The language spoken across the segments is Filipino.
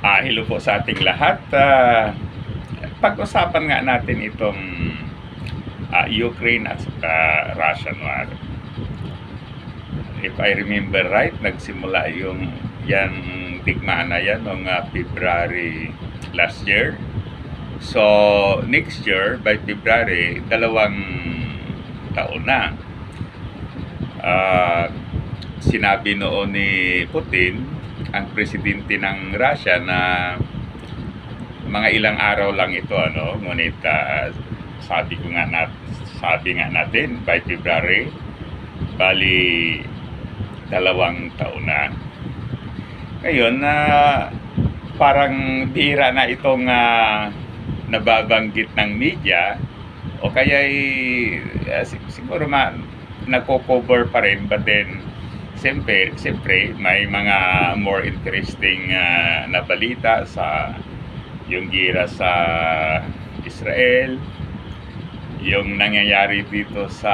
Hello po sa ating lahat. Pag-usapan nga natin itong Ukraine at saka Russian war. If I remember right, nagsimula yung yan digmaan na yan noong February last year. So, next year, by February, 2 taon na. Sinabi noon ni Putin, ang presidente ng Russia, na mga ilang araw lang ito, ngunit sabi nga natin by February, bali 2 taon na. Ngayon parang bihira na itong nababanggit ng media, o kaya siguro nagko-cover pa rin, but then siyempre may mga more interesting na balita sa yung gira sa Israel, yung nangyayari dito sa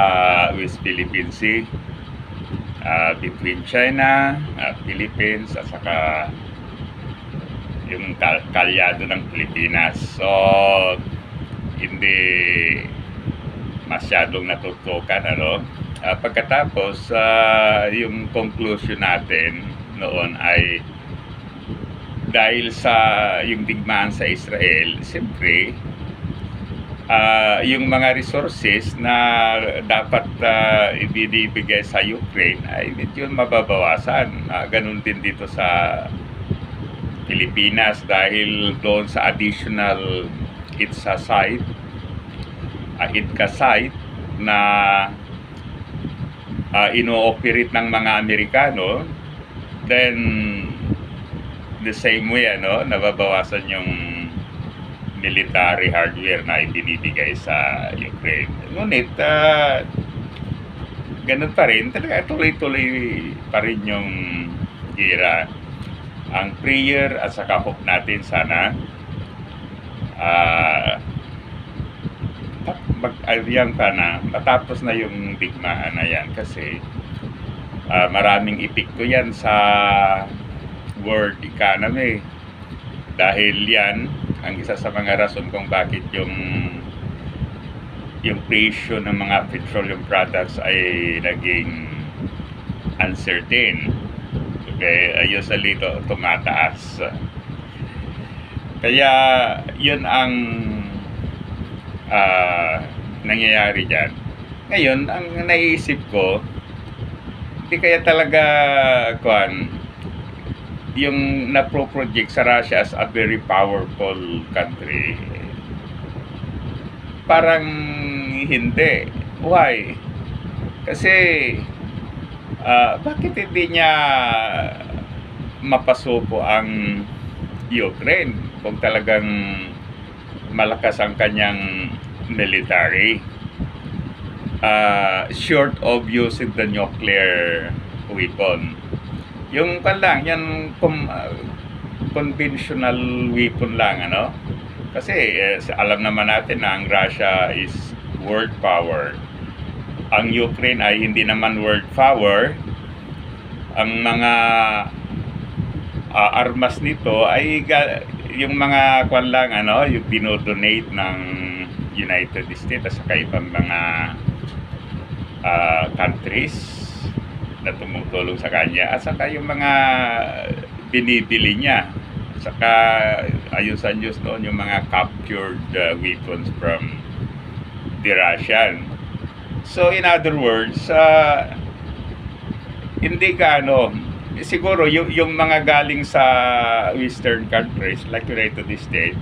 West Philippine Sea, between China, Philippines, at saka yung kalyado ng Pilipinas. So, hindi masyadong natutukan, pagkatapos yung conclusion natin noon ay dahil sa yung digmaan sa Israel, siyempre yung mga resources na dapat ibibigay sa Ukraine ay medyo mababawasan. Ganun din dito sa Pilipinas, dahil doon sa additional ITSA site, site na ino-operate ng mga Amerikano, then the same way, nababawasan yung military hardware na ibinibigay sa Ukraine. Ngunit ganun pa rin, talaga tuloy-tuloy pa rin yung gira. Ang prayer at saka hope natin, sana matapos na yung digmaan na yan, kasi maraming epekto yan sa world economy, dahil yan ang isa sa mga rason kung bakit yung presyo ng mga petroleum products ay naging uncertain. Okay, usually tumataas. Kaya yun ang nangyayari dyan. Ngayon, ang naisip ko, hindi kaya talaga yung napro-project sa Russia as a very powerful country, parang hindi. Why? Kasi bakit hindi niya mapasuko ang Ukraine kung talagang malakas ang kanyang military, short of using the nuclear weapon. Yung conventional weapon lang, kasi alam naman natin na ang Russia is world power. Ang Ukraine ay hindi naman world power. Ang mga armas nito ay yung mga yung dinodonate ng United States at saka ibang mga countries na tumutulong sa kanya, at saka yung mga binibili niya, at saka ayos-ayos noon yung mga captured weapons from the Russian. So in other words, hindi siguro yung mga galing sa western countries like United States,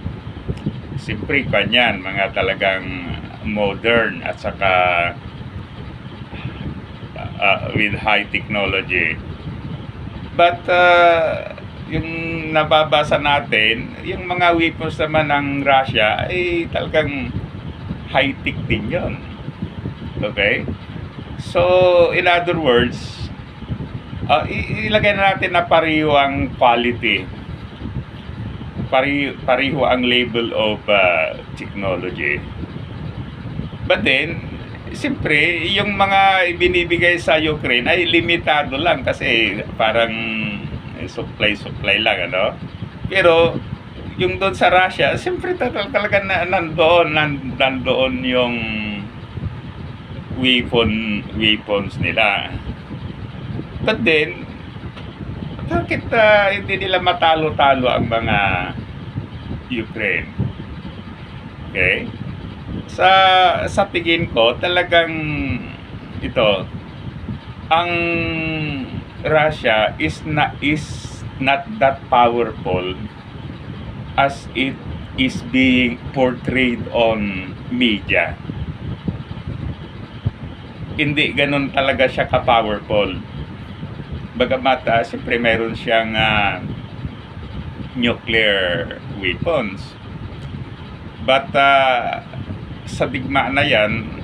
siyempre kanyan mga talagang modern at saka with high technology. But yung nababasa natin, yung mga weapons naman ng Russia ay talagang high-tech din yun. Okay? So, in other words, ilagay na natin na pareho ang quality, pareho ang level of technology. But then, siyempre, yung mga ibinibigay sa Ukraine ay limitado lang, kasi parang supply lang, Pero yung doon sa Russia, siyempre talaga nandoon yung weapons nila. But then, bakit hindi nila matalo-talo ang mga Ukraine? Okay? Sa tingin ko, talagang ito, ang Russia is not that powerful as it is being portrayed on media. Hindi ganun talaga siya ka-powerful. Bagamat siyempre meron siyang nuclear weapons. But sa digma na yan,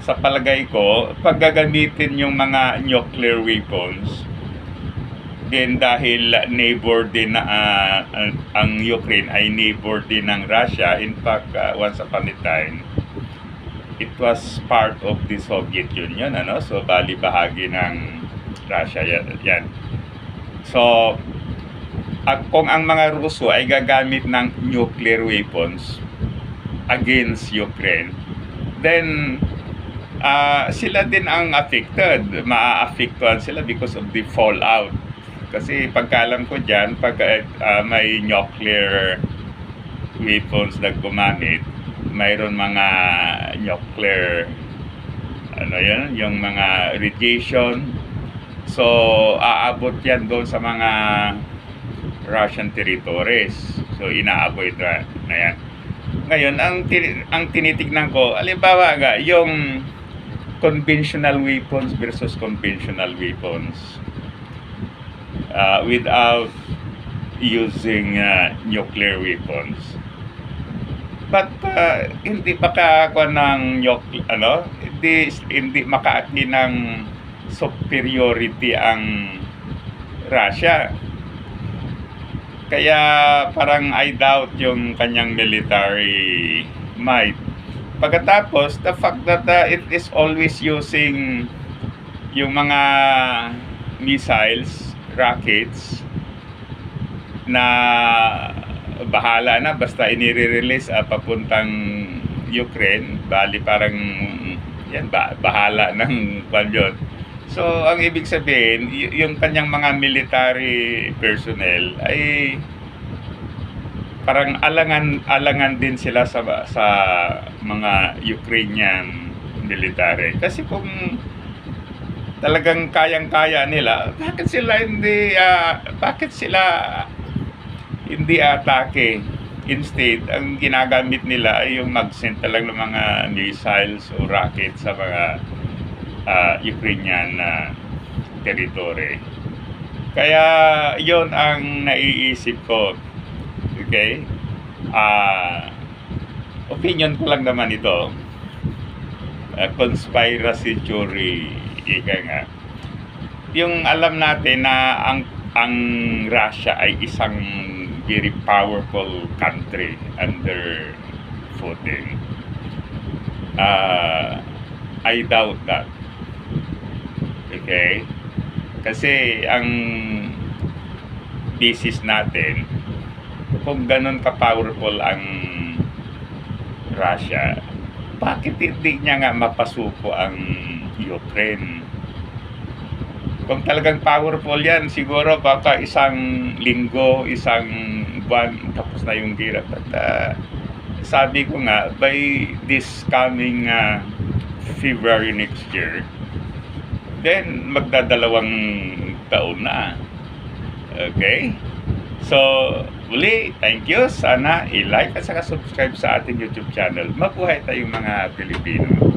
sa palagay ko, pag gagamitin yung mga nuclear weapons, then dahil neighbor din ang Ukraine ay neighbor din ng Russia. In fact, once upon a time, it was part of the Soviet Union, so bali bahagi ng Russia yan. So kung ang mga Ruso ay gagamit ng nuclear weapons against Ukraine, then sila din ang affected, maaapektuhan sila because of the fallout. Kasi pagkaalam ko dyan, pag may nuclear weapons na gumamit, mayroon mga nuclear yung mga radiation. So aabot yan doon sa mga Russian territories. So inaabot na yan. Ngayon, ang tinitignan ko, halimbawa yung conventional weapons versus conventional weapons without using nuclear weapons. But hindi makakuha ng hindi makaaki ng superiority ang Russia. Kaya parang I doubt yung kanyang military might. Pagkatapos, the fact that it is always using yung mga missiles, rockets, na bahala na basta inire-release papuntang Ukraine, bali parang yan bahala ng yun. So ang ibig sabihin, yung kanyang mga military personnel ay parang alangan din sila sa mga Ukrainian military. Kasi kung talagang kayang-kaya nila, bakit sila hindi atake? Instead, ang ginagamit nila ay yung mag-send talaga ng mga missiles o rockets sa mga Ukrainian territory. Kaya yon ang naiisip ko. Okay? Opinion ko lang naman ito. Conspiracy theory, ika nga. Yung alam natin na ang Russia ay isang very powerful country under Putin. I doubt that. Okay? Kasi ang thesis natin, kung ganun ka-powerful ang Russia, bakit hindi niya nga mapasuko ang Ukraine? Kung talagang powerful yan, siguro baka isang linggo, isang buwan, tapos na yung gira. But sabi ko nga, by this coming February next year, then magdadalawang taon na. Okay? So, uli, thank you. Sana i-like at saka subscribe sa ating YouTube channel. Mabuhay tayong mga Pilipino.